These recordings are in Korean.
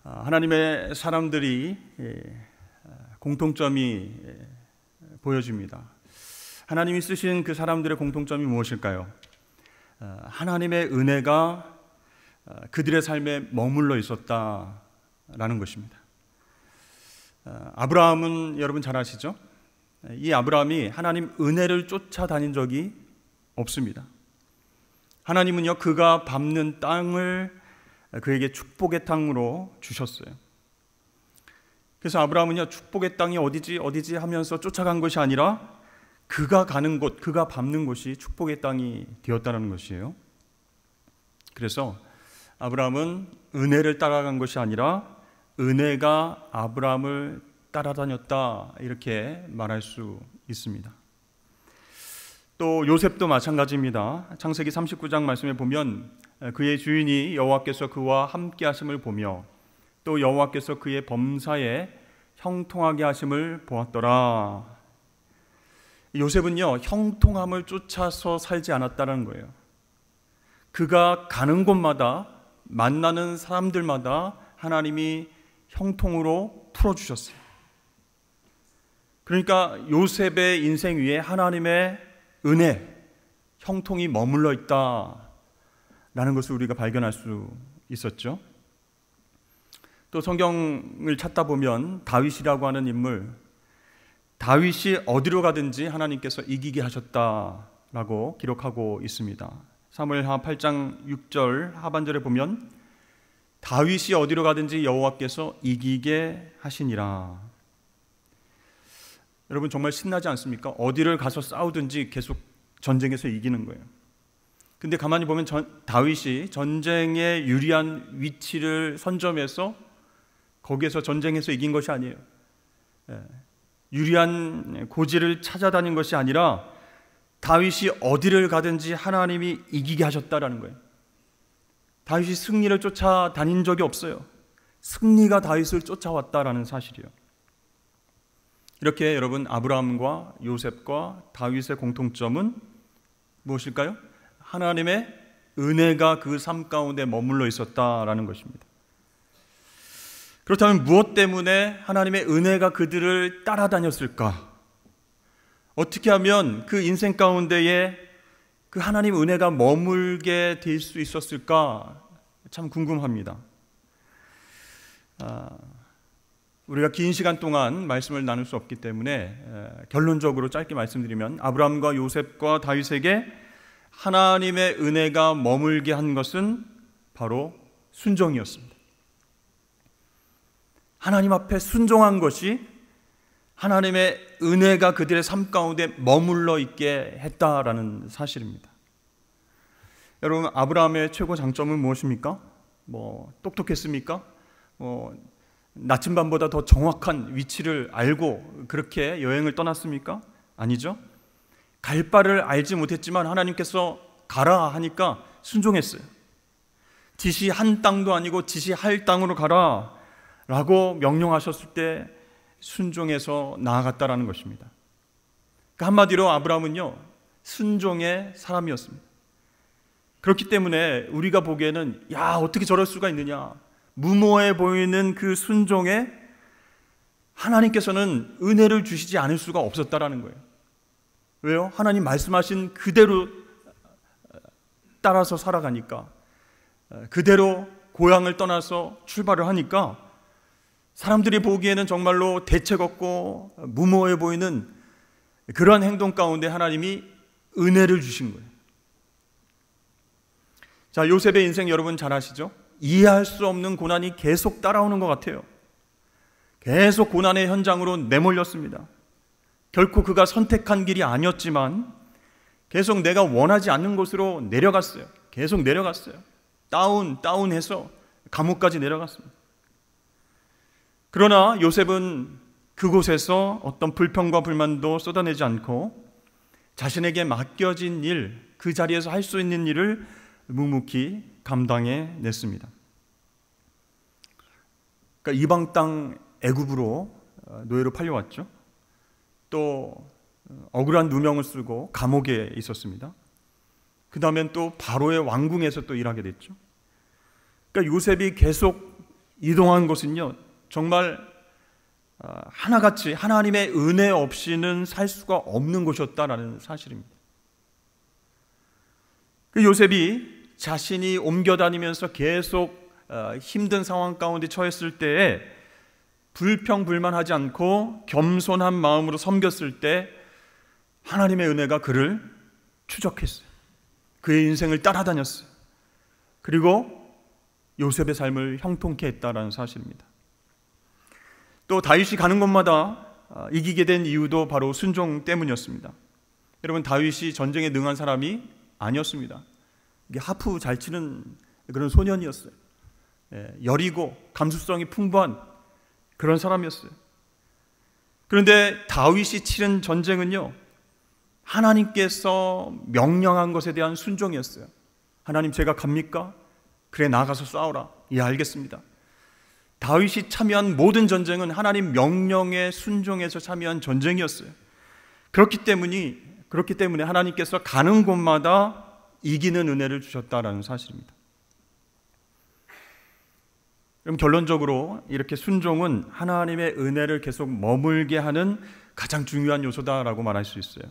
하나님의 사람들이 공통점이 보여집니다. 하나님이 쓰신 그 사람들의 공통점이 무엇일까요? 하나님의 은혜가 그들의 삶에 머물러 있었다라는 것입니다. 아브라함은 여러분 잘 아시죠? 이 아브라함이 하나님 은혜를 쫓아다닌 적이 없습니다. 하나님은요, 그가 밟는 땅을 그에게 축복의 땅으로 주셨어요. 그래서 아브라함은요, 축복의 땅이 어디지 하면서 쫓아간 것이 아니라 그가 가는 곳, 그가 밟는 곳이 축복의 땅이 되었다는 것이에요. 그래서 아브라함은 은혜를 따라간 것이 아니라 은혜가 아브라함을 따라다녔다, 이렇게 말할 수 있습니다. 또 요셉도 마찬가지입니다. 창세기 39장 말씀에 보면 그의 주인이 여호와께서 그와 함께 하심을 보며 또 여호와께서 그의 범사에 형통하게 하심을 보았더라. 요셉은요, 형통함을 쫓아서 살지 않았다는 거예요. 그가 가는 곳마다 만나는 사람들마다 하나님이 형통으로 풀어주셨어요. 그러니까 요셉의 인생 위에 하나님의 은혜, 형통이 머물러 있다라는 것을 우리가 발견할 수 있었죠. 또 성경을 찾다 보면 다윗이라고 하는 인물, 다윗이 어디로 가든지 하나님께서 이기게 하셨다라고 기록하고 있습니다. 사무엘하 8장 6절 하반절에 보면 다윗이 어디로 가든지 여호와께서 이기게 하시니라. 여러분 정말 신나지 않습니까? 어디를 가서 싸우든지 계속 전쟁에서 이기는 거예요. 근데 가만히 보면 다윗이 전쟁에 유리한 위치를 선점해서 거기에서 전쟁에서 이긴 것이 아니에요. 유리한 고지를 찾아다닌 것이 아니라 다윗이 어디를 가든지 하나님이 이기게 하셨다라는 거예요. 다윗이 승리를 쫓아다닌 적이 없어요. 승리가 다윗을 쫓아왔다라는 사실이에요. 이렇게 여러분 아브라함과 요셉과 다윗의 공통점은 무엇일까요? 하나님의 은혜가 그 삶 가운데 머물러 있었다라는 것입니다. 그렇다면 무엇 때문에 하나님의 은혜가 그들을 따라다녔을까? 어떻게 하면 그 인생 가운데에 그 하나님 은혜가 머물게 될 수 있었을까? 참 궁금합니다. 우리가 긴 시간 동안 말씀을 나눌 수 없기 때문에 결론적으로 짧게 말씀드리면 아브라함과 요셉과 다윗에게 하나님의 은혜가 머물게 한 것은 바로 순종이었습니다. 하나님 앞에 순종한 것이 하나님의 은혜가 그들의 삶 가운데 머물러 있게 했다라는 사실입니다. 여러분, 아브라함의 최고 장점은 무엇입니까? 똑똑했습니까? 나침반보다 더 정확한 위치를 알고 그렇게 여행을 떠났습니까? 아니죠. 갈 바를 알지 못했지만 하나님께서 가라 하니까 순종했어요. 지시한 땅도 아니고 지시할 땅으로 가라 라고 명령하셨을 때 순종해서 나아갔다라는 것입니다. 그러니까 한마디로 아브라함은요, 순종의 사람이었습니다. 그렇기 때문에 우리가 보기에는 어떻게 저럴 수가 있느냐, 무모해 보이는 그 순종에 하나님께서는 은혜를 주시지 않을 수가 없었다라는 거예요. 왜요? 하나님 말씀하신 그대로 따라서 살아가니까, 그대로 고향을 떠나서 출발을 하니까 사람들이 보기에는 정말로 대책 없고 무모해 보이는 그런 행동 가운데 하나님이 은혜를 주신 거예요. 자, 요셉의 인생 여러분 잘 아시죠? 이해할 수 없는 고난이 계속 따라오는 것 같아요. 계속 고난의 현장으로 내몰렸습니다. 결코 그가 선택한 길이 아니었지만 계속 내가 원하지 않는 곳으로 내려갔어요. 계속 내려갔어요. 다운해서 감옥까지 내려갔습니다. 그러나 요셉은 그곳에서 어떤 불평과 불만도 쏟아내지 않고 자신에게 맡겨진 일, 그 자리에서 할 수 있는 일을 묵묵히 감당해냈습니다. 그러니까 이방 땅 애굽으로 노예로 팔려왔죠. 또 억울한 누명을 쓰고 감옥에 있었습니다. 그 다음엔 또 바로의 왕궁에서 또 일하게 됐죠. 그러니까 요셉이 계속 이동한 곳은요, 정말 하나같이 하나님의 은혜 없이는 살 수가 없는 곳이었다라는 사실입니다. 그 요셉이 자신이 옮겨 다니면서 계속 힘든 상황 가운데 처했을 때에 불평불만하지 않고 겸손한 마음으로 섬겼을 때 하나님의 은혜가 그를 추적했어요. 그의 인생을 따라다녔어요. 그리고 요셉의 삶을 형통케 했다라는 사실입니다. 또 다윗이 가는 곳마다 이기게 된 이유도 바로 순종 때문이었습니다. 여러분, 다윗이 전쟁에 능한 사람이 아니었습니다. 이게 하프 잘 치는 그런 소년이었어요. 여리고 감수성이 풍부한 그런 사람이었어요. 그런데 다윗이 치른 전쟁은요, 하나님께서 명령한 것에 대한 순종이었어요. 하나님, 제가 갑니까? 그래, 나가서 싸우라. 예, 알겠습니다. 다윗이 참여한 모든 전쟁은 하나님 명령에 순종해서 참여한 전쟁이었어요. 그렇기 때문에 하나님께서 가는 곳마다 이기는 은혜를 주셨다라는 사실입니다. 그럼 결론적으로 이렇게 순종은 하나님의 은혜를 계속 머물게 하는 가장 중요한 요소다라고 말할 수 있어요.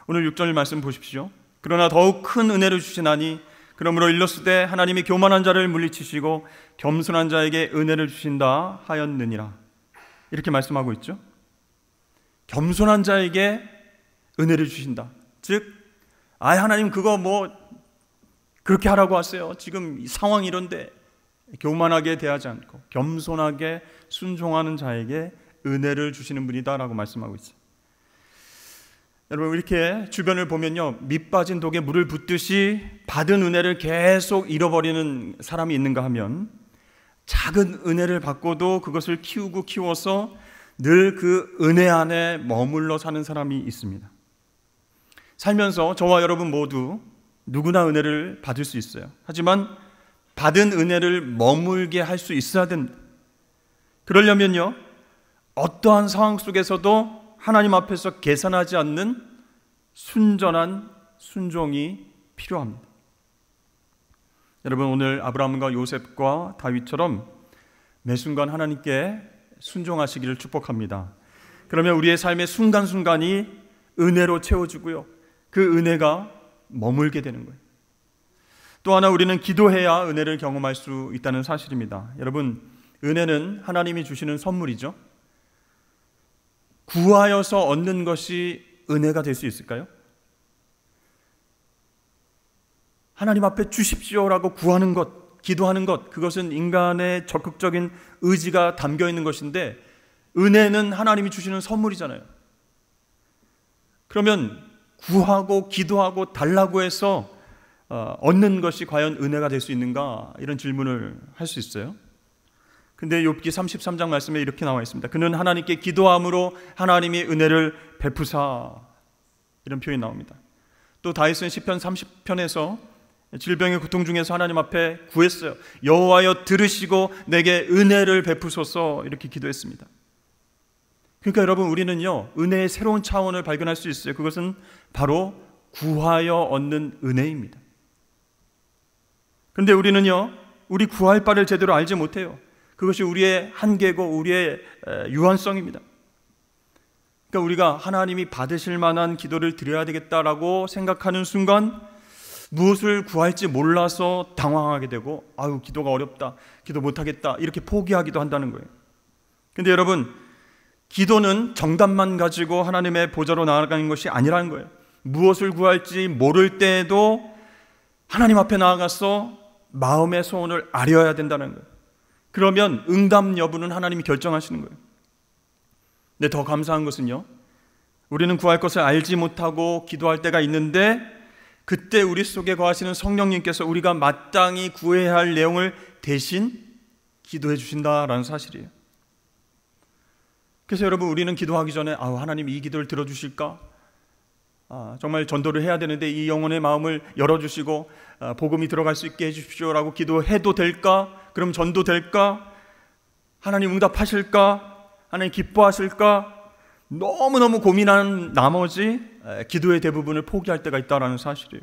오늘 6절 말씀 보십시오. 그러나 더욱 큰 은혜를 주시나니 그러므로 일렀으되 하나님이 교만한 자를 물리치시고 겸손한 자에게 은혜를 주신다 하였느니라. 이렇게 말씀하고 있죠. 겸손한 자에게 은혜를 주신다. 즉, 하나님 그거 그렇게 하라고 하세요. 지금 이 상황이 이런데, 교만하게 대하지 않고 겸손하게 순종하는 자에게 은혜를 주시는 분이다라고 말씀하고 있어요. 여러분, 이렇게 주변을 보면요, 밑 빠진 독에 물을 붓듯이 받은 은혜를 계속 잃어버리는 사람이 있는가 하면, 작은 은혜를 받고도 그것을 키워서 늘 그 은혜 안에 머물러 사는 사람이 있습니다. 살면서 저와 여러분 모두 누구나 은혜를 받을 수 있어요. 하지만 받은 은혜를 머물게 할 수 있어야 된다. 그러려면요, 어떠한 상황 속에서도 하나님 앞에서 계산하지 않는 순전한 순종이 필요합니다. 여러분, 오늘 아브라함과 요셉과 다윗처럼 매 순간 하나님께 순종하시기를 축복합니다. 그러면 우리의 삶의 순간순간이 은혜로 채워지고요, 그 은혜가 머물게 되는 거예요. 또 하나, 우리는 기도해야 은혜를 경험할 수 있다는 사실입니다. 여러분, 은혜는 하나님이 주시는 선물이죠. 구하여서 얻는 것이 은혜가 될 수 있을까요? 하나님 앞에 주십시오라고 구하는 것, 기도하는 것, 그것은 인간의 적극적인 의지가 담겨 있는 것인데, 은혜는 하나님이 주시는 선물이잖아요. 그러면 구하고 기도하고 달라고 해서 얻는 것이 과연 은혜가 될 수 있는가? 이런 질문을 할 수 있어요. 근데 욥기 33장 말씀에 이렇게 나와 있습니다. 그는 하나님께 기도함으로 하나님이 은혜를 베푸사, 이런 표현이 나옵니다. 또 다윗은 시편 30편에서 질병의 고통 중에서 하나님 앞에 구했어요. 여호와여 들으시고 내게 은혜를 베푸소서, 이렇게 기도했습니다. 그러니까 여러분, 우리는요, 은혜의 새로운 차원을 발견할 수 있어요. 그것은 바로 구하여 얻는 은혜입니다. 그런데 우리는요, 우리 구할 바를 제대로 알지 못해요. 그것이 우리의 한계고 우리의 유한성입니다. 그러니까 우리가 하나님이 받으실 만한 기도를 드려야 되겠다라고 생각하는 순간 무엇을 구할지 몰라서 당황하게 되고, 기도가 어렵다, 기도 못하겠다, 이렇게 포기하기도 한다는 거예요. 근데 여러분, 기도는 정답만 가지고 하나님의 보좌로 나아가는 것이 아니라는 거예요. 무엇을 구할지 모를 때에도 하나님 앞에 나아가서 마음의 소원을 아려야 된다는 거예요. 그러면 응답 여부는 하나님이 결정하시는 거예요. 근데 더 감사한 것은요, 우리는 구할 것을 알지 못하고 기도할 때가 있는데, 그때 우리 속에 거하시는 성령님께서 우리가 마땅히 구해야 할 내용을 대신 기도해 주신다라는 사실이에요. 그래서 여러분, 우리는 기도하기 전에 하나님 이 기도를 들어주실까? 정말 전도를 해야 되는데 이 영혼의 마음을 열어주시고 복음이 들어갈 수 있게 해주십시오라고 기도해도 될까? 그럼 전도 될까? 하나님 응답하실까? 하나님 기뻐하실까? 너무너무 고민한 나머지 기도의 대부분을 포기할 때가 있다는 사실이에요.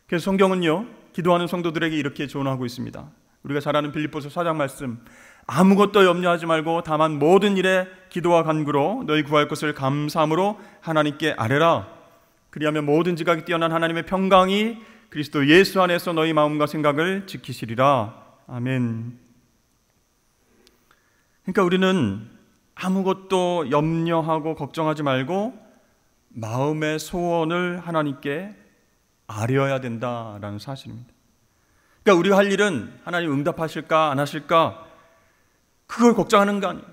그래서 성경은요, 기도하는 성도들에게 이렇게 조언하고 있습니다. 우리가 잘 아는 빌립보서 4장 말씀, 아무것도 염려하지 말고 다만 모든 일에 기도와 간구로 너희 구할 것을 감사함으로 하나님께 아뢰라. 그리하면 모든 지각이 뛰어난 하나님의 평강이 그리스도 예수 안에서 너희 마음과 생각을 지키시리라. 아멘. 그러니까 우리는 아무것도 염려하고 걱정하지 말고 마음의 소원을 하나님께 아뢰어야 된다라는 사실입니다. 그러니까 우리가 할 일은 하나님 응답하실까 안 하실까 그걸 걱정하는 거 아니에요.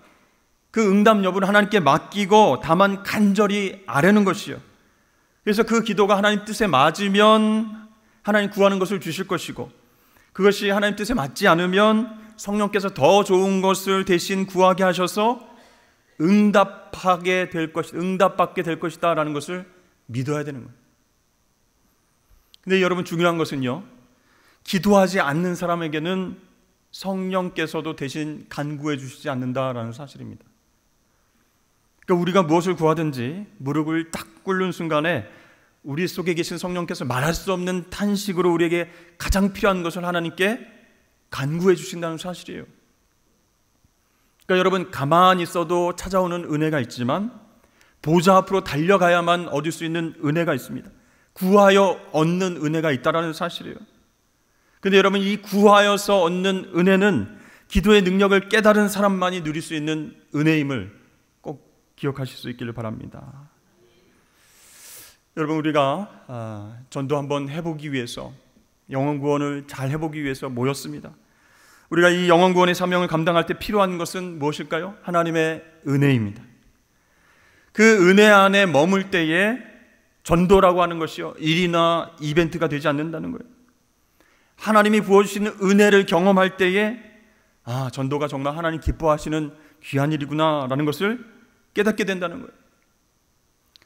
그 응답 여부는 하나님께 맡기고 다만 간절히 아뢰는 것이요. 그래서 그 기도가 하나님 뜻에 맞으면 하나님 구하는 것을 주실 것이고, 그것이 하나님 뜻에 맞지 않으면 성령께서 더 좋은 것을 대신 구하게 하셔서 응답받게 될 것이다 라는 것을 믿어야 되는 거예요. 근데 여러분, 중요한 것은요, 기도하지 않는 사람에게는 성령께서도 대신 간구해 주시지 않는다라는 사실입니다. 그러니까 우리가 무엇을 구하든지 무릎을 딱 꿇는 순간에 우리 속에 계신 성령께서 말할 수 없는 탄식으로 우리에게 가장 필요한 것을 하나님께 간구해 주신다는 사실이에요. 그러니까 여러분, 가만히 있어도 찾아오는 은혜가 있지만 보좌 앞으로 달려가야만 얻을 수 있는 은혜가 있습니다. 구하여 얻는 은혜가 있다는 사실이에요. 근데 여러분, 이 구하여서 얻는 은혜는 기도의 능력을 깨달은 사람만이 누릴 수 있는 은혜임을 꼭 기억하실 수 있기를 바랍니다. 여러분, 우리가 전도 한번 해보기 위해서, 영혼 구원을 잘 해보기 위해서 모였습니다. 우리가 이 영혼 구원의 사명을 감당할 때 필요한 것은 무엇일까요? 하나님의 은혜입니다. 그 은혜 안에 머물 때에 전도라고 하는 것이요, 일이나 이벤트가 되지 않는다는 거예요. 하나님이 부어주시는 은혜를 경험할 때에 전도가 정말 하나님 기뻐하시는 귀한 일이구나 라는 것을 깨닫게 된다는 거예요.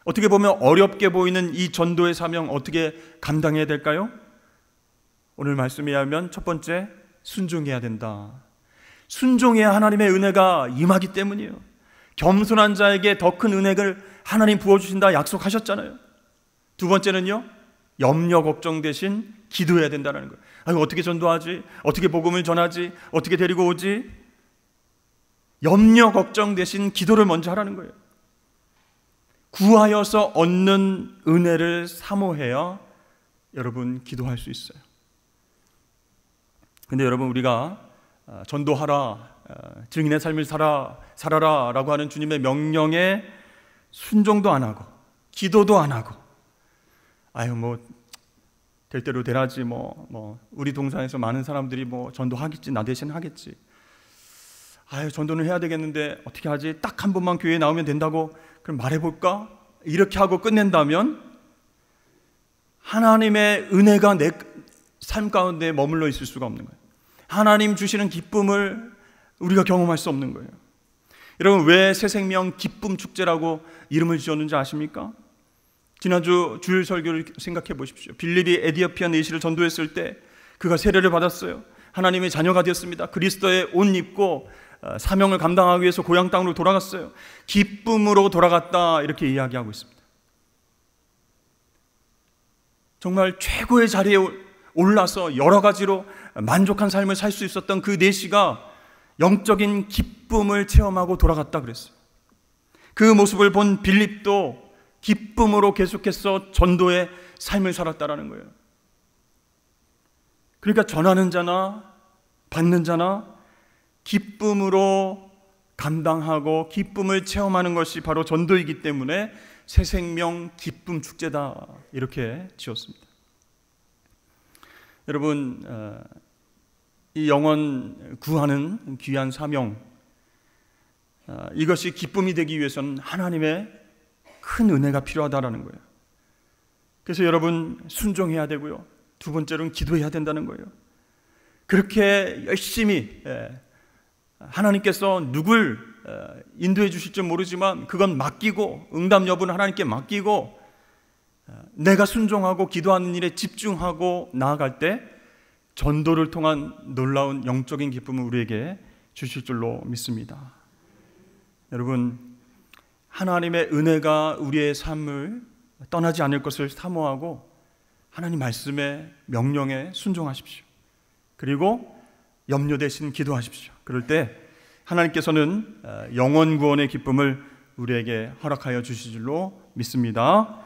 어떻게 보면 어렵게 보이는 이 전도의 사명 어떻게 감당해야 될까요? 오늘 말씀에 의하면 첫 번째, 순종해야 된다. 순종해야 하나님의 은혜가 임하기 때문이에요. 겸손한 자에게 더 큰 은혜를 하나님 부어주신다 약속하셨잖아요. 두 번째는요, 염려 걱정 대신 기도해야 된다는 거예요. 어떻게 전도하지? 어떻게 복음을 전하지? 어떻게 데리고 오지? 염려 걱정 대신 기도를 먼저 하라는 거예요. 구하여서 얻는 은혜를 사모해야 여러분 기도할 수 있어요. 근데 여러분, 우리가 전도하라, 증인의 삶을 살아라 라고 하는 주님의 명령에 순종도 안 하고 기도도 안 하고, 될 대로 되라지, 우리 동산에서 많은 사람들이 전도하겠지, 나 대신 하겠지, 전도는 해야 되겠는데 어떻게 하지, 딱 한 번만 교회에 나오면 된다고 그럼 말해볼까, 이렇게 하고 끝낸다면 하나님의 은혜가 내 삶 가운데 머물러 있을 수가 없는 거예요. 하나님 주시는 기쁨을 우리가 경험할 수 없는 거예요. 여러분, 왜 새생명 기쁨 축제라고 이름을 지었는지 아십니까? 지난주 주일 설교를 생각해 보십시오. 빌립이 에디오피아 내시를 전도했을 때 그가 세례를 받았어요. 하나님의 자녀가 되었습니다. 그리스도의 옷 입고 사명을 감당하기 위해서 고향 땅으로 돌아갔어요. 기쁨으로 돌아갔다, 이렇게 이야기하고 있습니다. 정말 최고의 자리에 올라서 여러 가지로 만족한 삶을 살 수 있었던 그 내시가 영적인 기쁨을 체험하고 돌아갔다 그랬어요. 그 모습을 본 빌립도 기쁨으로 계속해서 전도의 삶을 살았다라는 거예요. 그러니까 전하는 자나 받는 자나 기쁨으로 감당하고 기쁨을 체험하는 것이 바로 전도이기 때문에 새생명 기쁨 축제다, 이렇게 지었습니다. 여러분, 이 영혼 구하는 귀한 사명, 이것이 기쁨이 되기 위해서는 하나님의 큰 은혜가 필요하다라는 거예요. 그래서 여러분, 순종해야 되고요, 두 번째로는 기도해야 된다는 거예요. 그렇게 열심히 하나님께서 누굴 인도해 주실지 모르지만 그건 맡기고, 응답 여부는 하나님께 맡기고, 내가 순종하고 기도하는 일에 집중하고 나아갈 때 전도를 통한 놀라운 영적인 기쁨을 우리에게 주실 줄로 믿습니다. 여러분, 하나님의 은혜가 우리의 삶을 떠나지 않을 것을 사모하고 하나님 말씀의 명령에 순종하십시오. 그리고 염려 대신 기도하십시오. 그럴 때 하나님께서는 영원 구원의 기쁨을 우리에게 허락하여 주실 줄로 믿습니다.